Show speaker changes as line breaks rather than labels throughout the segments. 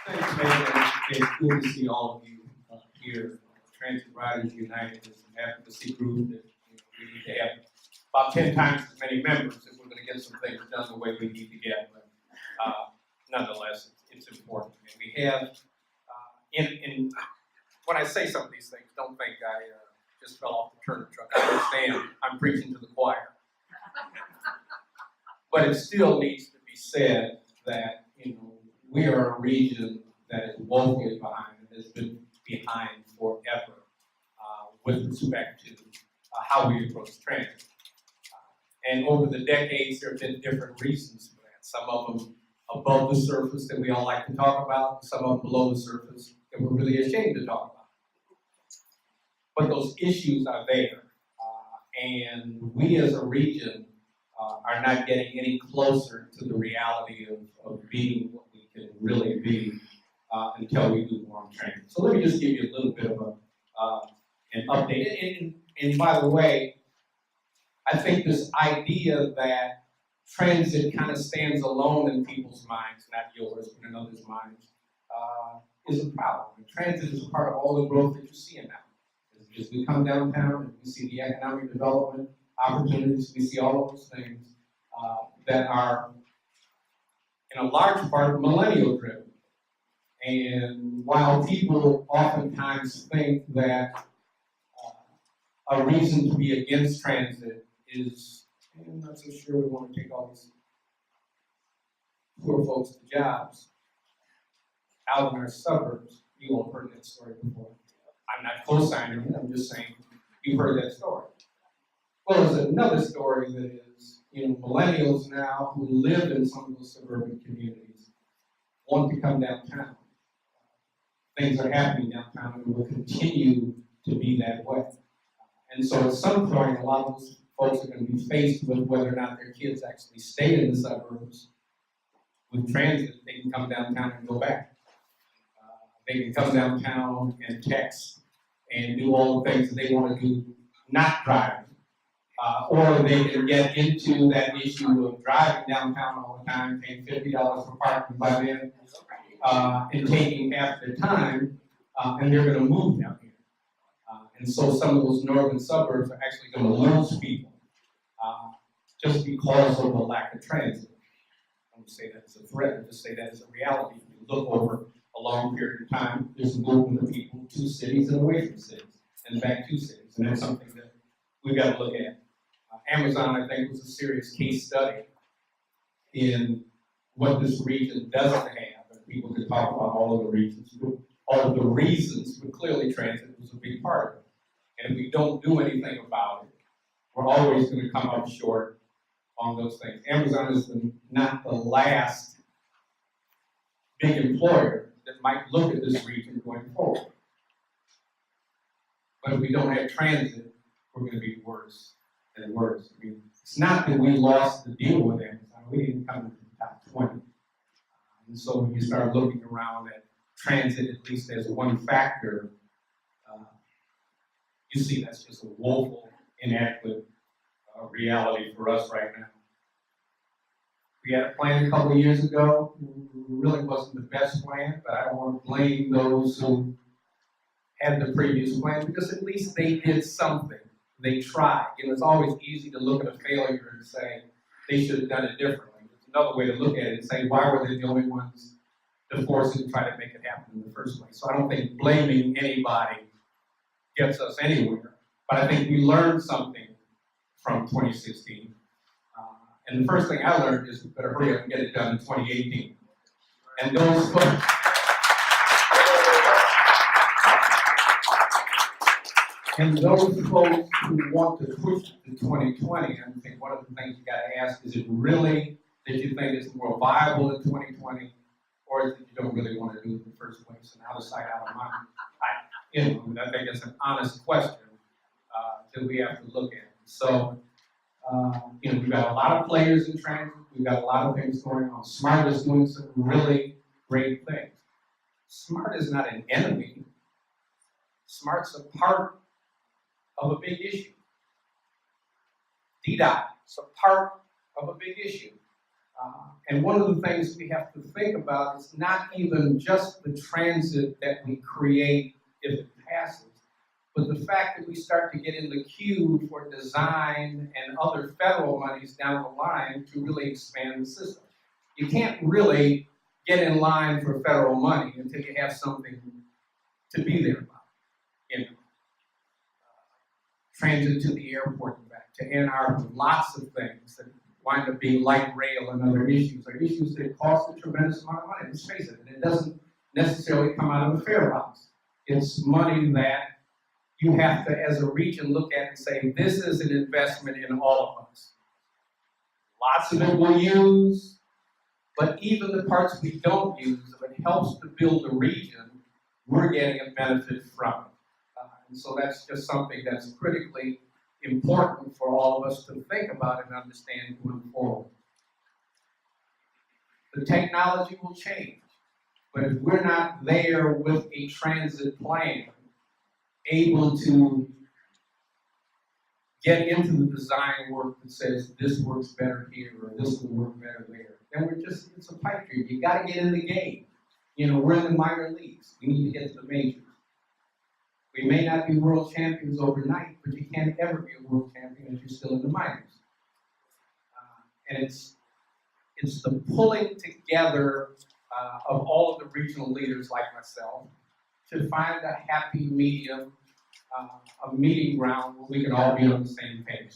Thanks, Megan. It's good to see all of you here. Transit Riders United is an advocacy group that we need to have about 10 times as many members if we're going to get some things done the way we need to get. But nonetheless, it's important. And we have, when I say some of these things, don't think I just fell off the turnip truck. I understand I'm preaching to the choir. But it still needs to be said that, we are a region that is woefully behind and has been behind forever with respect to how we approach transit. And over the decades, there have been different reasons for that. Some of them above the surface that we all like to talk about, and some of them below the surface that we're really ashamed to talk about. But those issues are there. And we as a region are not getting any closer to the reality of being what we can really be until we do more on transit. So let me just give you a little bit of an update. And by the way, I think this idea that transit kind of stands alone in people's minds, not yours, but in others' minds, is a problem. And transit is a part of all the growth that you're seeing now. As we come downtown and we see the economic development opportunities, we see all of those things that are, in a large part, millennial driven. And while people oftentimes think that a reason to be against transit is, I'm not so sure we want to take all these poor folks to jobs out in our suburbs. You all heard that story before. I'm not co-signing it, I'm just saying you've heard that story. Well, there's another story that is, millennials now who live in some of those suburban communities want to come downtown. Things are happening downtown and will continue to be that way. And so at some point, a lot of those folks are going to be faced with whether or not their kids actually stay in the suburbs. With transit, they can come downtown and go back. They can come downtown and text and do all the things that they want to do, not driving. Or they can get into that issue of driving downtown all the time, paying $50 for parking by then, and taking half their time, and they're going to move down here. And so some of those northern suburbs are actually going to lose people just because of the lack of transit. I don't say that as a threat, I just say that as a reality. If you look over a long period of time, there's a movement of people to cities and away from cities, and back to cities. And that's something that we've got to look at. Amazon, I think, was a serious case study in what this region doesn't have. And people could talk about all of the reasons, but clearly transit was a big part of it. And if we don't do anything about it, we're always going to come up short on those things. Amazon is not the last big employer that might look at this region going forward. But if we don't have transit, we're going to be worse and worse. I mean, it's not that we lost the deal with Amazon. We didn't come into the top 20. And so when you start looking around at transit, at least as one factor, you see that's just a woeful, inadequate reality for us right now. We had a plan a couple of years ago. It really wasn't the best plan, but I don't want to blame those who had the previous plan because at least they did something. They tried. It's always easy to look at a failure and say they should have done it differently. There's another way to look at it and say, why were they the only ones to force it and try to make it happen in the first place? So I don't think blaming anybody gets us anywhere. But I think we learned something from 2016. And the first thing I learned is we better hurry up and get it done in 2018. And those folks, who want to push to 2020, I think one of the things you got to ask is it really that you think it's more viable in 2020, or is it you don't really want to do it in the first place? And out of sight, out of mind. I think it's an honest question that we have to look at. So, we've got a lot of players in transit. We've got a lot of things going on. SMART is doing some really great things. SMART is not an enemy. SMART's a part of a big issue. DDOT is a part of a big issue. And one of the things we have to think about is not even just the transit that we create if it passes, but the fact that we start to get in the queue for design and other federal monies down the line to really expand the system. You can't really get in line for federal money until you have something to be there about. You know, transit to the airport and back, to Ann Arbor, lots of things that wind up being light rail and other issues are issues that cost a tremendous amount of money. Let's face it, and it doesn't necessarily come out of the fare box. It's money that you have to, as a region, look at and say, this is an investment in all of us. Lots of it we'll use, but even the parts we don't use, if it helps to build the region, we're getting a benefit from it. And so that's just something that's critically important for all of us to think about and understand going forward. The technology will change, but if we're not there with a transit plan, able to get into the design work that says this works better here or this will work better there, then it's a pipe dream. You got to get in the game. You know, we're in the minor leagues. We need to get to the majors. We may not be world champions overnight, but you can't ever be a world champion if you're still in the minors. And it's the pulling together of all of the regional leaders like myself to find a happy medium, a meeting ground where we can all be on the same page.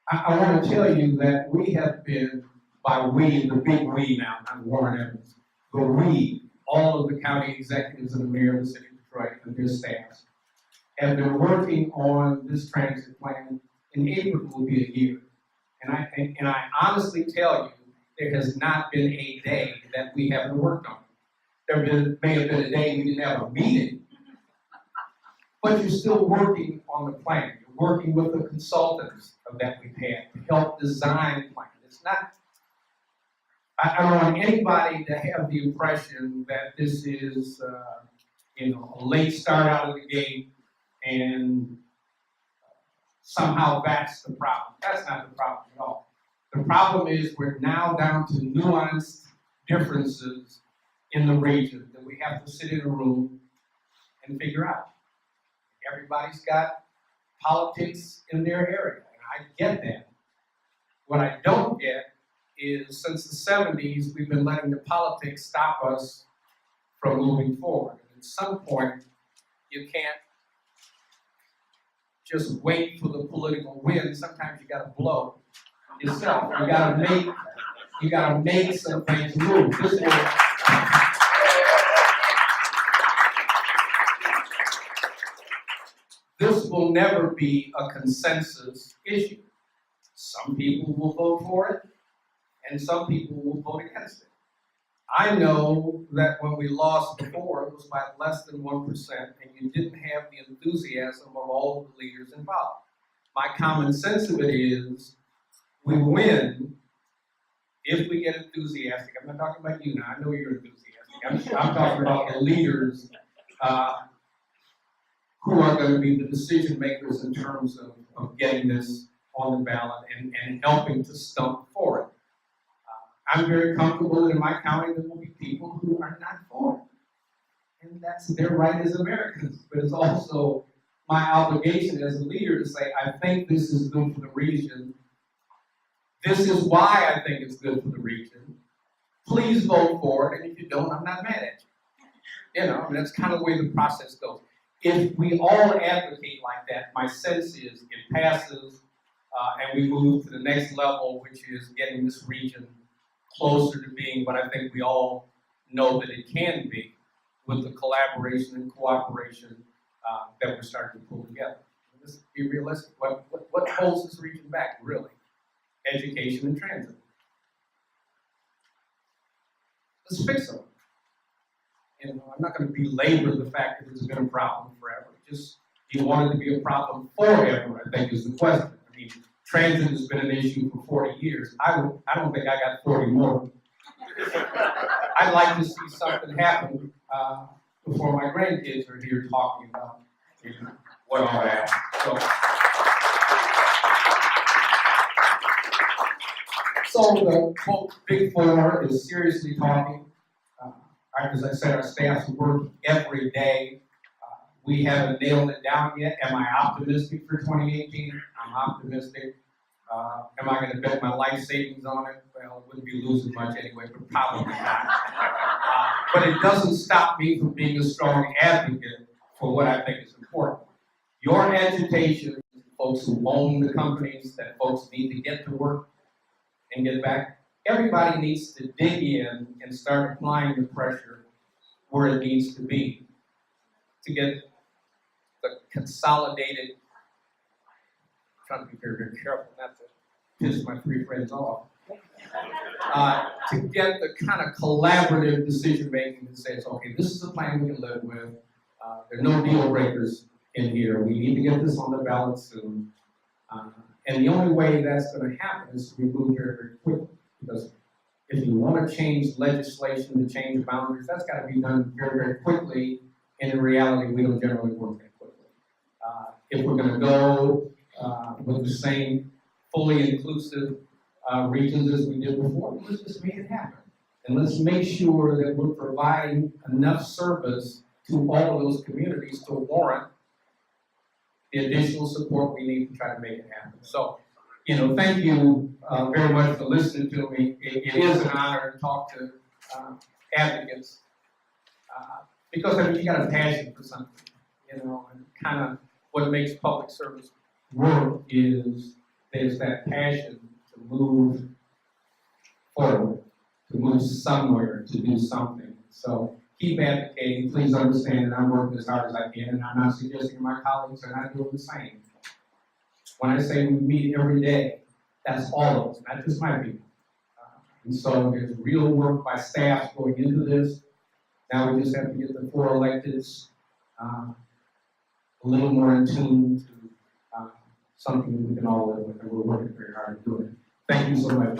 I want to tell you that we have been, by we, the big we now, not Warren Evans, but we, all of the county executives and the mayor of the city of Detroit and their staffs, have been working on this transit plan. In April will be a year. And I honestly tell you, there has not been a day that we haven't worked on it. May have been a day we didn't have a meeting, but you're still working on the plan. You're working with the consultants that we've had to help design plans. It's not, I don't want anybody to have the impression that this is, a late start out of the gate and somehow that's the problem. That's not the problem at all. The problem is we're now down to nuanced differences in the region that we have to sit in a room and figure out. Everybody's got politics in their area, and I get that. What I don't get is since the 70s, we've been letting the politics stop us from moving forward. And at some point, you can't just wait for the political wind. Sometimes you gotta blow yourself. You gotta make some things move. This will never be a consensus issue. Some people will vote for it, and some people will vote against it. I know that when we lost before, it was by less than 1%, and you didn't have the enthusiasm of all of the leaders involved. My common sense of it is, we win if we get enthusiastic. I'm not talking about you now, I know you're enthusiastic. I'm talking about the leaders who are going to be the decision makers in terms of getting this on the ballot and helping to stump for it. I'm very comfortable that in my county there will be people who are not for it. And that's their right as Americans, but it's also my obligation as a leader to say, I think this is good for the region. This is why I think it's good for the region. Please vote for it, and if you don't, I'm not mad at you. That's kind of the way the process goes. If we all advocate like that, my sense is it passes, and we move to the next level, which is getting this region closer to being what I think we all know that it can be with the collaboration and cooperation that we're starting to pull together. Let's be realistic. What holds this region back, really? Education and transit. Let's fix them. I'm not going to belabor the fact that it's been a problem forever. Just, do you want it to be a problem forever, I think is the question. I mean, transit has been an issue for 40 years. I don't think I got 40 more. I'd like to see something happen before my grandkids are here talking about what all that. So the quote, Big Four is seriously talking. As I said, our staff's working every day. We haven't nailed it down yet. Am I optimistic for 2018? I'm optimistic. Am I going to bet my life savings on it? Well, it wouldn't be losing much anyway, but probably not. But it doesn't stop me from being a strong advocate for what I think is important. Your agitation, folks who own the companies, that folks need to get to work and get back, everybody needs to dig in and start applying the pressure where it needs to be to get the consolidated, I'm trying to be very, very careful not to piss my three friends off, to get the kind of collaborative decision making that says, okay, this is a plan we can live with. There are no deal breakers in here. We need to get this on the ballot soon. And the only way that's going to happen is to be moved very, very quickly. Because if you want to change legislation to change boundaries, that's got to be done very, very quickly. And in reality, we don't generally work that quickly. If we're going to go with the same fully inclusive regions as we did before, let's just make it happen. And let's make sure that we're providing enough service to all of those communities to warrant the additional support we need to try to make it happen. So, thank you very much for listening to me. It is an honor to talk to advocates because you got a passion for something, and kind of what makes public service work is there's that passion to move forward, to move somewhere, to do something. So keep advocating. Please understand that I'm working as hard as I can, and I'm not suggesting my colleagues are not doing the same. When I say we meet every day, that's all of us, not just my people. And so there's real work by staff going into this. Now we just have to get the 4 electeds a little more in tune to something that we can all live with, and we're working very hard to do it. Thank you so much.